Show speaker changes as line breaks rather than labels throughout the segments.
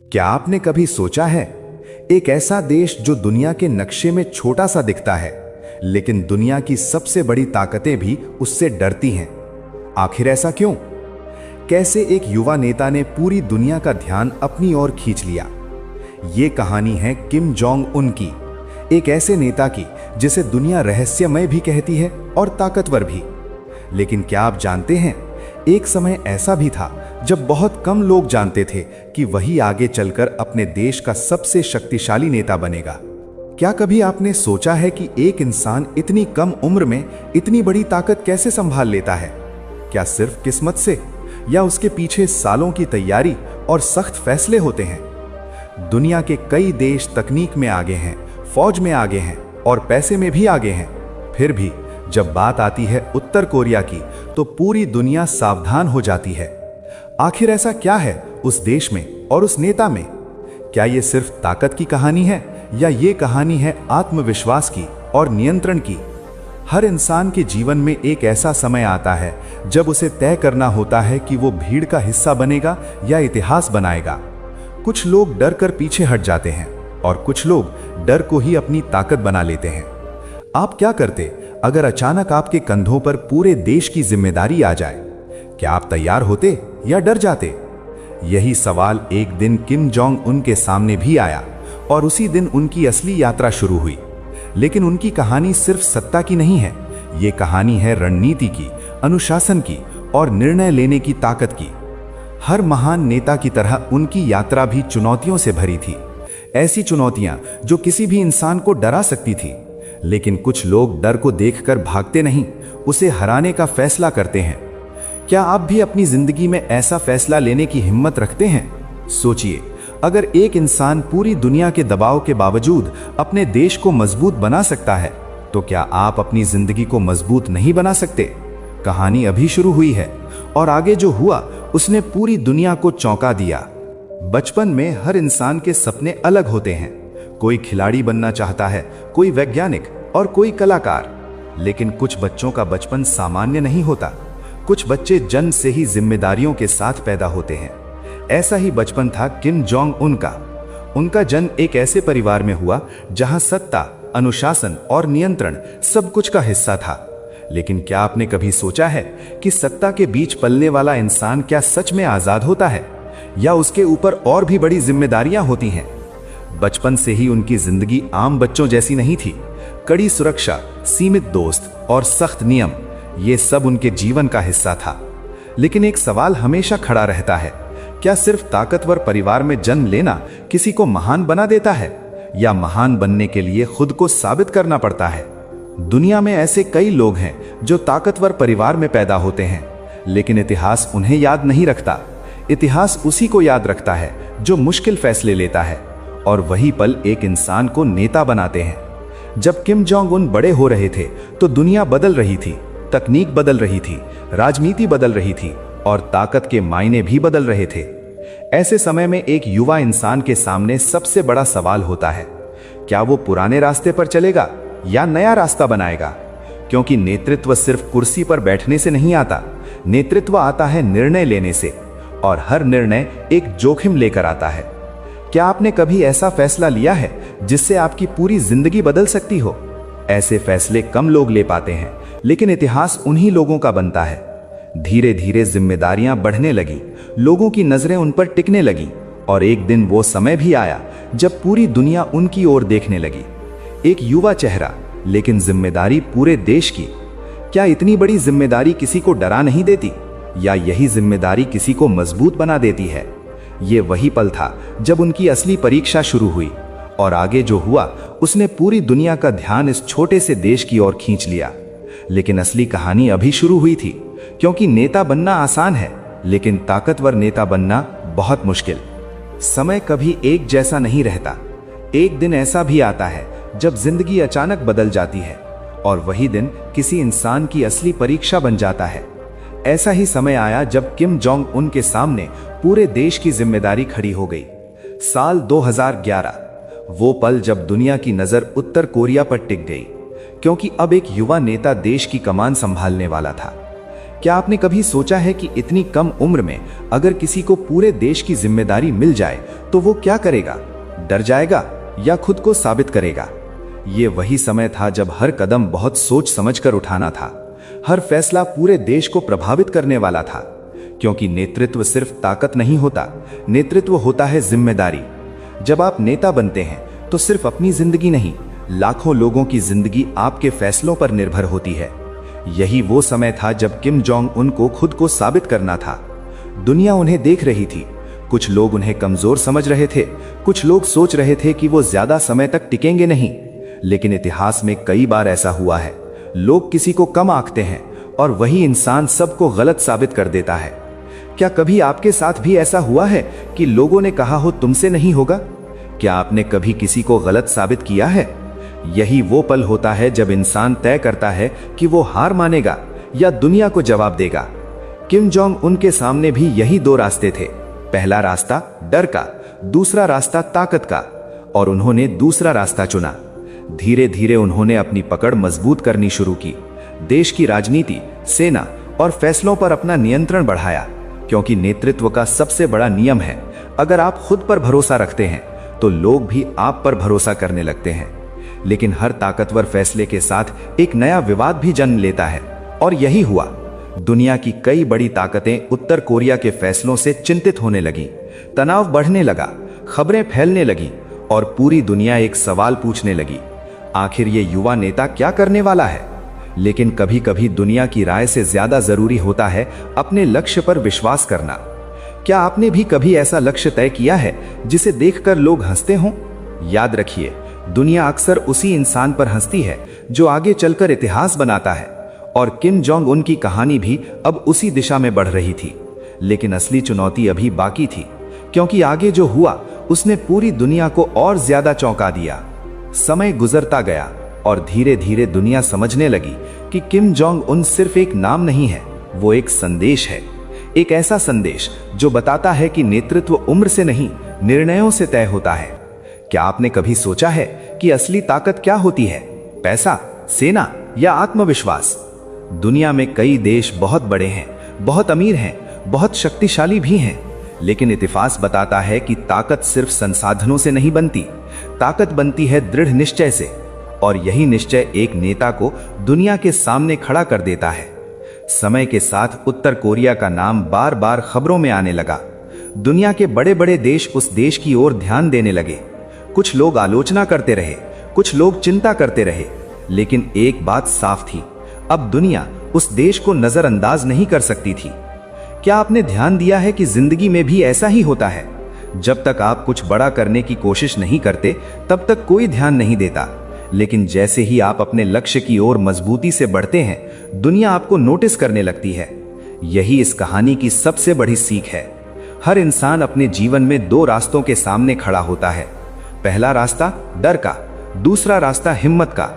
क्या आपने कभी सोचा है, एक ऐसा देश जो दुनिया के नक्शे में छोटा सा दिखता है, लेकिन दुनिया की सबसे बड़ी ताकतें भी उससे डरती हैं। आखिर ऐसा क्यों? कैसे एक युवा नेता ने पूरी दुनिया का ध्यान अपनी ओर खींच लिया? ये कहानी है किम जोंग उन की, एक ऐसे नेता की जिसे दुनिया रहस्यमय भी कहती है और ताकतवर भी। लेकिन क्या आप जानते हैं, एक समय ऐसा भी था जब बहुत कम लोग जानते थे कि वही आगे चलकर अपने देश का सबसे शक्तिशाली नेता बनेगा। क्या कभी आपने सोचा है कि एक इंसान इतनी कम उम्र में इतनी बड़ी ताकत कैसे संभाल लेता है? क्या सिर्फ किस्मत से, या उसके पीछे सालों की तैयारी और सख्त फैसले होते हैं? दुनिया के कई देश तकनीक में आगे हैं, फौज में आगे हैं और पैसे में भी आगे हैं। फिर भी जब बात आती है उत्तर कोरिया की, तो पूरी दुनिया सावधान हो जाती है। आखिर ऐसा क्या है उस देश में और उस नेता में? क्या ये सिर्फ ताकत की कहानी है, या ये कहानी है आत्मविश्वास की और नियंत्रण की? हर इंसान के जीवन में एक ऐसा समय आता है जब उसे तय करना होता है कि वो भीड़ का हिस्सा बनेगा या इतिहास बनाएगा। कुछ लोग डर कर पीछे हट जाते हैं और कुछ लोग डर को ही अपनी ताकत बना लेते हैं। आप क्या करते अगर अचानक आपके कंधों पर पूरे देश की जिम्मेदारी आ जाए? क्या आप तैयार होते या डर जाते? यही सवाल एक दिन किम जोंग उन के सामने भी आया और उसी दिन उनकी असली यात्रा शुरू हुई। लेकिन उनकी कहानी सिर्फ सत्ता की नहीं है, ये कहानी है रणनीति की, अनुशासन की और निर्णय लेने की ताकत की। हर महान नेता की तरह उनकी यात्रा भी चुनौतियों से भरी थी, ऐसी चुनौतियां जो किसी भी इंसान को डरा सकती थी। लेकिन कुछ लोग डर को देखकर भागते नहीं, उसे हराने का फैसला करते हैं। क्या आप भी अपनी जिंदगी में ऐसा फैसला लेने की हिम्मत रखते हैं? सोचिए, अगर एक इंसान पूरी दुनिया के दबाव के बावजूद अपने देश को मजबूत बना सकता है, तो क्या आप अपनी जिंदगी को मजबूत नहीं बना सकते? कहानी अभी शुरू हुई है और आगे जो हुआ उसने पूरी दुनिया को चौंका दिया। बचपन में हर इंसान के सपने अलग होते हैं। कोई खिलाड़ी बनना चाहता है, कोई वैज्ञानिक और कोई कलाकार। लेकिन कुछ बच्चों का बचपन सामान्य नहीं होता। कुछ बच्चे जन्म से ही जिम्मेदारियों के साथ पैदा होते हैं। ऐसा ही बचपन था किम जोंग उन का। उनका जन्म एक ऐसे परिवार में हुआ जहां सत्ता, अनुशासन और नियंत्रण सब कुछ का हिस्सा था। लेकिन क्या आपने कभी सोचा है कि सत्ता के बीच पलने वाला इंसान क्या सच में आजाद होता है, या उसके ऊपर और भी बड़ी जिम्मेदारियां होती हैं? बचपन से ही उनकी जिंदगी आम बच्चों जैसी नहीं थी। कड़ी सुरक्षा, सीमित दोस्त और सख्त नियम, ये सब उनके जीवन का हिस्सा था। लेकिन एक सवाल हमेशा खड़ा रहता है, क्या सिर्फ ताकतवर परिवार में जन्म लेना किसी को महान बना देता है, या महान बनने के लिए खुद को साबित करना पड़ता है? दुनिया में ऐसे कई लोग हैं जो ताकतवर परिवार में पैदा होते हैं, लेकिन इतिहास उन्हें याद नहीं रखता। इतिहास उसी को याद रखता है जो मुश्किल फैसले लेता है, और वही पल एक इंसान को नेता बनाते हैं। जब किम जोंग उन बड़े हो रहे थे तो दुनिया बदल रही थी, तकनीक बदल रही थी, राजनीति बदल रही थी और ताकत के मायने भी बदल रहे थे। ऐसे समय में एक युवा इंसान के सामने सबसे बड़ा सवाल होता है, क्या वो पुराने रास्ते पर चलेगा या नया रास्ता बनाएगा? क्योंकि नेतृत्व सिर्फ कुर्सी पर बैठने से नहीं आता, नेतृत्व आता है निर्णय लेने से, और हर निर्णय एक जोखिम लेकर आता है। क्या आपने कभी ऐसा फैसला लिया है जिससे आपकी पूरी जिंदगी बदल सकती हो? ऐसे फैसले कम लोग ले पाते हैं, लेकिन इतिहास उन्हीं लोगों का बनता है। धीरे धीरे जिम्मेदारियां बढ़ने लगी, लोगों की नजरें उन पर टिकने लगी, और एक दिन वो समय भी आया जब पूरी दुनिया उनकी ओर देखने लगी। एक युवा चेहरा, लेकिन जिम्मेदारी पूरे देश की। क्या इतनी बड़ी जिम्मेदारी किसी को डरा नहीं देती, या यही जिम्मेदारी किसी को मजबूत बना देती है? ये वही पल था जब उनकी असली परीक्षा शुरू हुई, और आगे जो हुआ उसने पूरी दुनिया का ध्यान इस छोटे से देश की ओर खींच लिया। लेकिन असली कहानी अभी शुरू हुई थी, क्योंकि नेता बनना आसान है, लेकिन ताकतवर नेता बनना बहुत मुश्किल। समय कभी एक जैसा नहीं रहता। एक दिन ऐसा भी आता है जब जिंदगी अचानक बदल जाती है, और वही दिन किसी इंसान की असली परीक्षा बन जाता है। ऐसा ही समय आया जब किम जोंग उन के सामने पूरे देश की जिम्मेदारी खड़ी हो गई। साल 2011, वो पल जब दुनिया की नजर उत्तर कोरिया पर टिक गई, क्योंकि अब एक युवा नेता देश की कमान संभालने वाला था। क्या आपने कभी सोचा है कि इतनी कम उम्र में अगर किसी को पूरे देश की जिम्मेदारी मिल जाए तो वो क्या करेगा? डर जाएगा या खुद को साबित करेगा? ये वही समय था जब हर कदम बहुत सोच समझकर उठाना था। हर फैसला पूरे देश को प्रभावित करने वाला था, क्योंकि नेतृत्व सिर्फ ताकत नहीं होता, नेतृत्व होता है जिम्मेदारी। जब आप नेता बनते हैं तो सिर्फ अपनी जिंदगी नहीं, लाखों लोगों की जिंदगी आपके फैसलों पर निर्भर होती है। यही वो समय था जब किम जोंग उन को खुद को साबित करना था। दुनिया उन्हें देख रही थी। कुछ लोग उन्हें कमजोर समझ रहे थे, कुछ लोग सोच रहे थे कि वो ज्यादा समय तक टिकेंगे नहीं। लेकिन इतिहास में कई बार ऐसा हुआ है, लोग किसी को कम आंकते हैं और वही इंसान सबको गलत साबित कर देता है। क्या कभी आपके साथ भी ऐसा हुआ है कि लोगों ने कहा हो तुमसे नहीं होगा? क्या आपने कभी किसी को गलत साबित किया है? यही वो पल होता है जब इंसान तय करता है कि वो हार मानेगा या दुनिया को जवाब देगा। किम जोंग उनके सामने भी यही दो रास्ते थे। पहला रास्ता डर का, दूसरा रास्ता ताकत का, और उन्होंने दूसरा रास्ता चुना। धीरे धीरे उन्होंने अपनी पकड़ मजबूत करनी शुरू की। देश की राजनीति, सेना और फैसलों पर अपना नियंत्रण बढ़ाया, क्योंकि नेतृत्व का सबसे बड़ा नियम है, अगर आप खुद पर भरोसा रखते हैं तो लोग भी आप पर भरोसा करने लगते हैं। लेकिन हर ताकतवर फैसले के साथ एक नया विवाद भी जन्म लेता है, और यही हुआ। दुनिया की कई बड़ी ताकतें उत्तर कोरिया के फैसलों से चिंतित होने लगी। तनाव बढ़ने लगा, खबरें फैलने लगी और पूरी दुनिया एक सवाल पूछने लगी, आखिर ये युवा नेता क्या करने वाला है? लेकिन कभी कभी दुनिया की राय से ज्यादा जरूरी होता है अपने लक्ष्य पर विश्वास करना। क्या आपने भी कभी ऐसा लक्ष्य तय किया है जिसे देखकर लोग हंसते हों? याद रखिए, दुनिया अक्सर उसी इंसान पर हंसती है जो आगे चलकर इतिहास बनाता है, और किम जोंग उन की कहानी भी अब उसी दिशा में बढ़ रही थी। लेकिन असली चुनौती अभी बाकी थी, क्योंकि आगे जो हुआ उसने पूरी दुनिया को और ज्यादा चौंका दिया। समय गुजरता गया और धीरे धीरे दुनिया समझने लगी कि किम जोंग उन सिर्फ एक नाम नहीं है, वो एक संदेश है। एक ऐसा संदेश जो बताता है कि नेतृत्व उम्र से नहीं, निर्णयों से तय होता है। क्या आपने कभी सोचा है कि असली ताकत क्या होती है? पैसा, सेना या आत्मविश्वास? दुनिया में कई देश बहुत बड़े हैं, बहुत अमीर हैं, बहुत शक्तिशाली भी हैं, लेकिन इतिहास बताता है कि ताकत सिर्फ संसाधनों से नहीं बनती, ताकत बनती है दृढ़ निश्चय से। और यही निश्चय एक नेता को दुनिया के सामने खड़ा कर देता है। समय के साथ उत्तर कोरिया का नाम बार बार खबरों में आने लगा। दुनिया के बड़े बड़े देश उस देश की ओर ध्यान देने लगे। कुछ लोग आलोचना करते रहे, कुछ लोग चिंता करते रहे, लेकिन एक बात साफ थी, अब दुनिया उस देश को नजरअंदाज नहीं कर सकती थी। क्या आपने ध्यान दिया है कि जिंदगी में भी ऐसा ही होता है? जब तक आप कुछ बड़ा करने की कोशिश नहीं करते तब तक कोई ध्यान नहीं देता, लेकिन जैसे ही आप अपने लक्ष्य की ओर मजबूती से बढ़ते हैं, दुनिया आपको नोटिस करने लगती है। यही इस कहानी की सबसे बड़ी सीख है। हर इंसान अपने जीवन में दो रास्तों के सामने खड़ा होता है। पहला रास्ता डर का, दूसरा रास्ता हिम्मत का।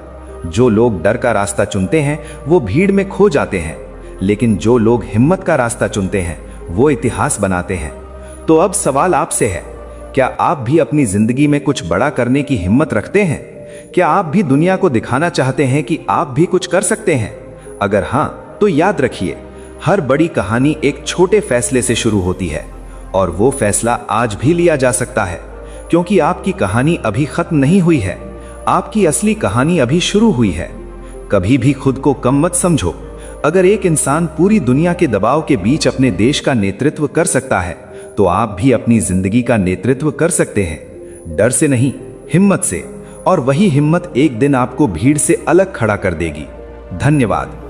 जो लोग डर का रास्ता चुनते हैं वो भीड़ में खो जाते हैं, लेकिन जो लोग हिम्मत का रास्ता चुनते हैं वो इतिहास बनाते हैं। तो अब सवाल आपसे है, क्या आप भी अपनी जिंदगी में कुछ बड़ा करने की हिम्मत रखते हैं? क्या आप भी दुनिया को दिखाना चाहते हैं कि आप भी कुछ कर सकते हैं? अगर हाँ, तो याद रखिए, हर बड़ी कहानी एक छोटे फैसले से शुरू होती है, और वो फैसला आज भी लिया जा सकता है, क्योंकि आपकी कहानी अभी खत्म नहीं हुई है, आपकी असली कहानी अभी शुरू हुई है। कभी भी खुद को कम मत समझो। अगर एक इंसान पूरी दुनिया के दबाव के बीच अपने देश का नेतृत्व कर सकता है, तो आप भी अपनी जिंदगी का नेतृत्व कर सकते हैं, डर से नहीं, हिम्मत से। और वही हिम्मत एक दिन आपको भीड़ से अलग खड़ा कर देगी। धन्यवाद।